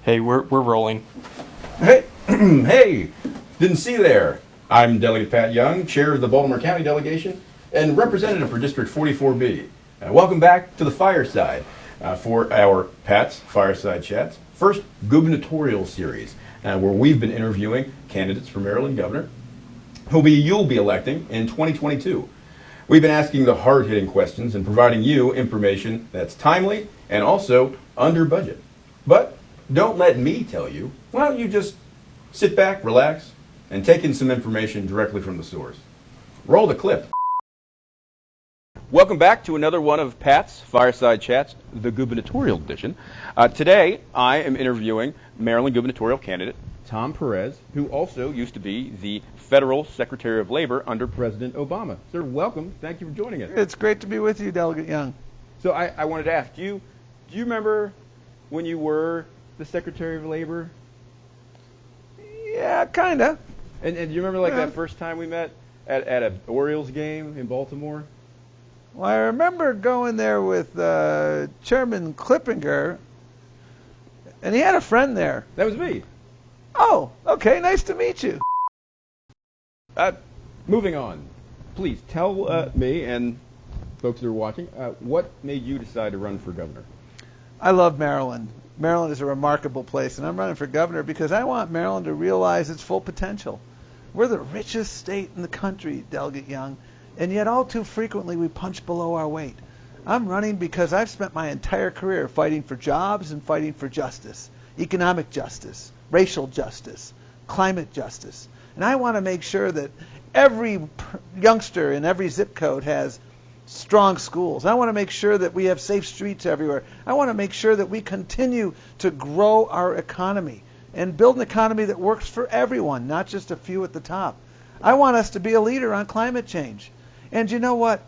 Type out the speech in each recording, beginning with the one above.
Hey, we're rolling. Hey, hey, didn't see you there. I'm Delegate Pat Young, Chair of the Baltimore County Delegation and Representative for District 44B. Welcome back to the Fireside for our Pat's Fireside Chats, first Gubernatorial Series, where we've been interviewing candidates for Maryland Governor, who you'll be electing in 2022. We've been asking the hard-hitting questions and providing you information that's timely and also under budget. But don't let me tell you. Why don't you just sit back, relax, and take in some information directly from the source. Roll the clip. Welcome back to another one of Pat's Fireside Chats, the gubernatorial edition. Today, I am interviewing Maryland gubernatorial candidate Tom Perez, who also used to be the Federal Secretary of Labor under President Obama. Sir, welcome. Thank you for joining us. It's great to be with you, Delegate Young. So I wanted to ask you, do you remember when you were the Secretary of Labor? Yeah, kind of. And do you remember that first time we met at an Orioles game in Baltimore? Well, I remember going there with Chairman Clippinger, and he had a friend there. That was me. Oh, okay, nice to meet you. Moving on, please tell me and folks that are watching, what made you decide to run for governor? I love Maryland. Maryland is a remarkable place, and I'm running for governor because I want Maryland to realize its full potential. We're the richest state in the country, Delegate Young, and yet all too frequently we punch below our weight. I'm running because I've spent my entire career fighting for jobs and fighting for justice, economic justice, racial justice, climate justice. And I want to make sure that every youngster in every zip code has strong schools. I want to make sure that we have safe streets everywhere. I want to make sure that we continue to grow our economy and build an economy that works for everyone, not just a few at the top. I want us to be a leader on climate change. And you know what?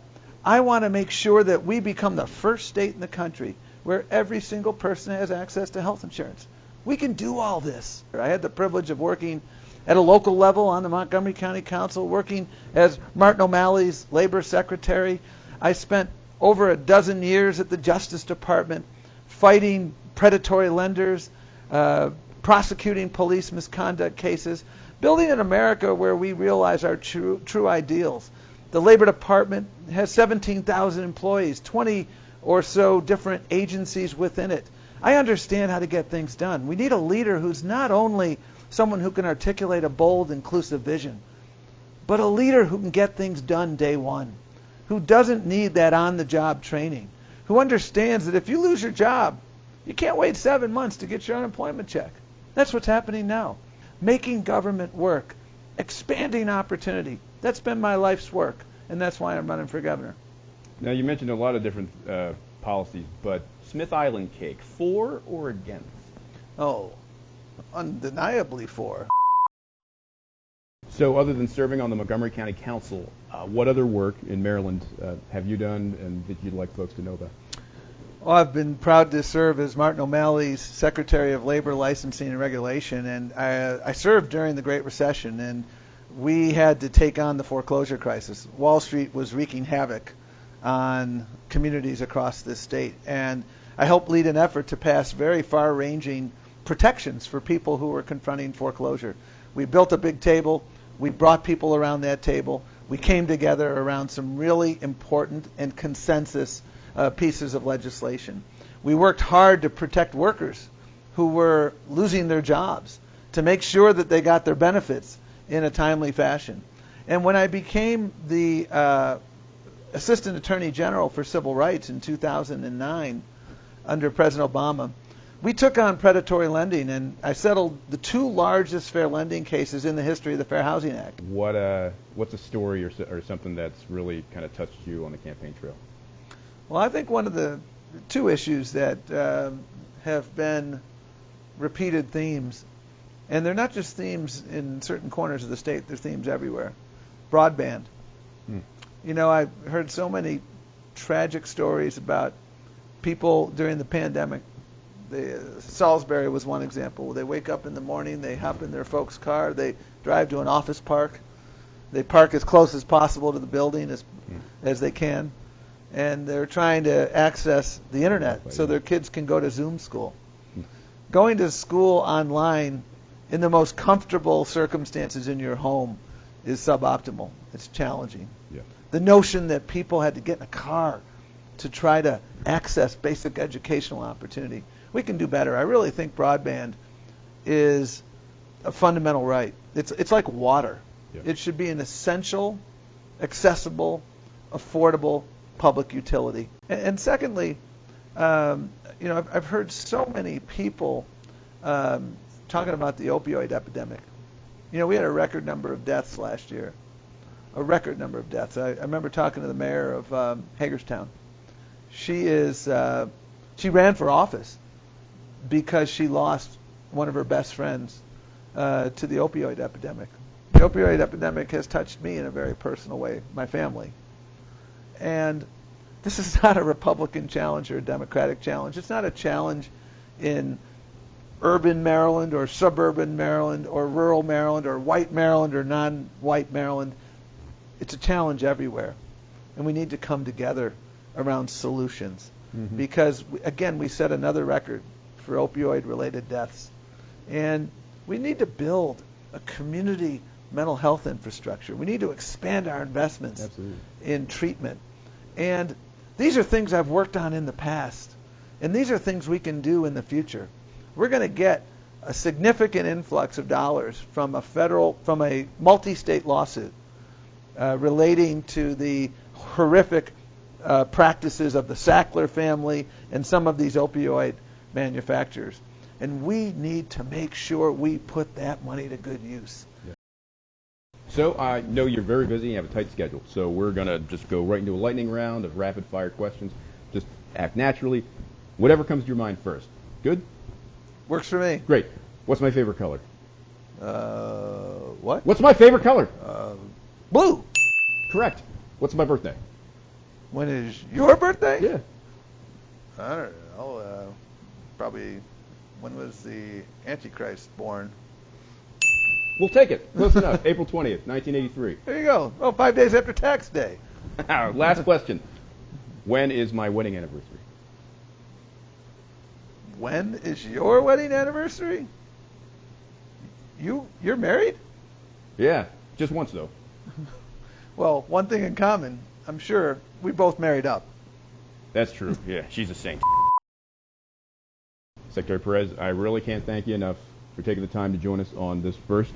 I want to make sure that we become the first state in the country where every single person has access to health insurance. We can do all this. I had the privilege of working at a local level on the Montgomery County Council, working as Martin O'Malley's labor secretary. I spent over a dozen years at the Justice Department fighting predatory lenders, prosecuting police misconduct cases, building an America where we realize our true ideals. The Labor Department has 17,000 employees, 20 or so different agencies within it. I understand how to get things done. We need a leader who's not only someone who can articulate a bold, inclusive vision, but a leader who can get things done day one, who doesn't need that on-the-job training, who understands that if you lose your job, you can't wait 7 months to get your unemployment check. That's what's happening now. Making government work, expanding opportunity. That's been my life's work, and that's why I'm running for governor. Now, you mentioned a lot of different policies, but Smith Island cake, for or against? Oh, undeniably for. So other than serving on the Montgomery County Council, what other work in Maryland have you done and that you'd like folks to know about? Well, I've been proud to serve as Martin O'Malley's Secretary of Labor Licensing and Regulation, and I served during the Great Recession, and we had to take on the foreclosure crisis. Wall Street was wreaking havoc on communities across this state, and I helped lead an effort to pass very far-ranging protections for people who were confronting foreclosure. We built a big table. We brought people around that table. We came together around some really important and consensus pieces of legislation. We worked hard to protect workers who were losing their jobs, to make sure that they got their benefits in a timely fashion. And when I became the Assistant Attorney General for Civil Rights in 2009 under President Obama, we took on predatory lending, and I settled the two largest fair lending cases in the history of the Fair Housing Act. What's a story or something that's really kind of touched you on the campaign trail? Well, I think one of the two issues that have been repeated themes, and they're not just themes in certain corners of the state, they're themes everywhere. Broadband. You know, I've heard so many tragic stories about people during the pandemic. Salisbury was one example. They wake up in the morning, they hop in their folks' car, they drive to an office park, they park as close as possible to the building as they can, and they're trying to access the internet so their kids can go to Zoom school. going to school online in the most comfortable circumstances in your home is suboptimal. It's challenging. Yeah. The notion that people had to get in a car to try to access basic educational opportunity. We can do better. I really think broadband is a fundamental right. It's like water. Yeah. It should be an essential, accessible, affordable public utility. And secondly, I've heard so many people talking about the opioid epidemic. We had a record number of deaths last year. A record number of deaths. I remember talking to the mayor of Hagerstown. She ran for office because she lost one of her best friends to the opioid epidemic. The opioid epidemic has touched me in a very personal way, my family. And this is not a Republican challenge or a Democratic challenge. It's not a challenge in urban Maryland or suburban Maryland or rural Maryland or white Maryland or non-white Maryland. It's a challenge everywhere. And we need to come together around solutions. Mm-hmm. Because, again, we set another record for opioid-related deaths. And we need to build a community mental health infrastructure. We need to expand our investments in treatment. And these are things I've worked on in the past. And these are things we can do in the future. We're going to get a significant influx of dollars from a multi-state lawsuit relating to the horrific practices of the Sackler family and some of these opioid manufacturers. And we need to make sure we put that money to good use. Yeah. So I know you're very busy and you have a tight schedule. So we're going to just go right into a lightning round of rapid fire questions. Just act naturally. Whatever comes to your mind first. Good? Works for me. Great. What's my favorite color? What? What's my favorite color? Blue. Correct. What's my birthday? When is your birthday? Yeah. I don't know. Probably when was the Antichrist born? We'll take it. Close enough. April 20th, 1983. There you go. Oh, 5 days after tax day. Last question. When is my wedding anniversary? When is your wedding anniversary? You're married? Yeah, just once though. Well, one thing in common, I'm sure we both married up. That's true. Yeah, she's a saint. Secretary Perez, I really can't thank you enough for taking the time to join us on this first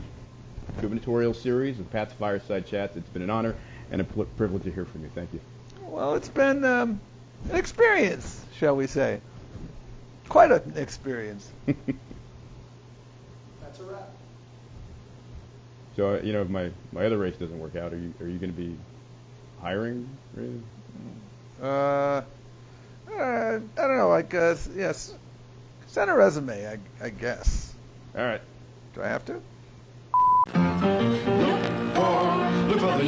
gubernatorial series of Pat's Fireside Chats. It's been an honor and a privilege to hear from you. Thank you. Well, it's been an experience, shall we say. Quite an experience. That's a wrap. So, if my other race doesn't work out, are you going to be hiring? I don't know. I guess, yes. Send a resume, I guess. All right. Do I have to? Look for the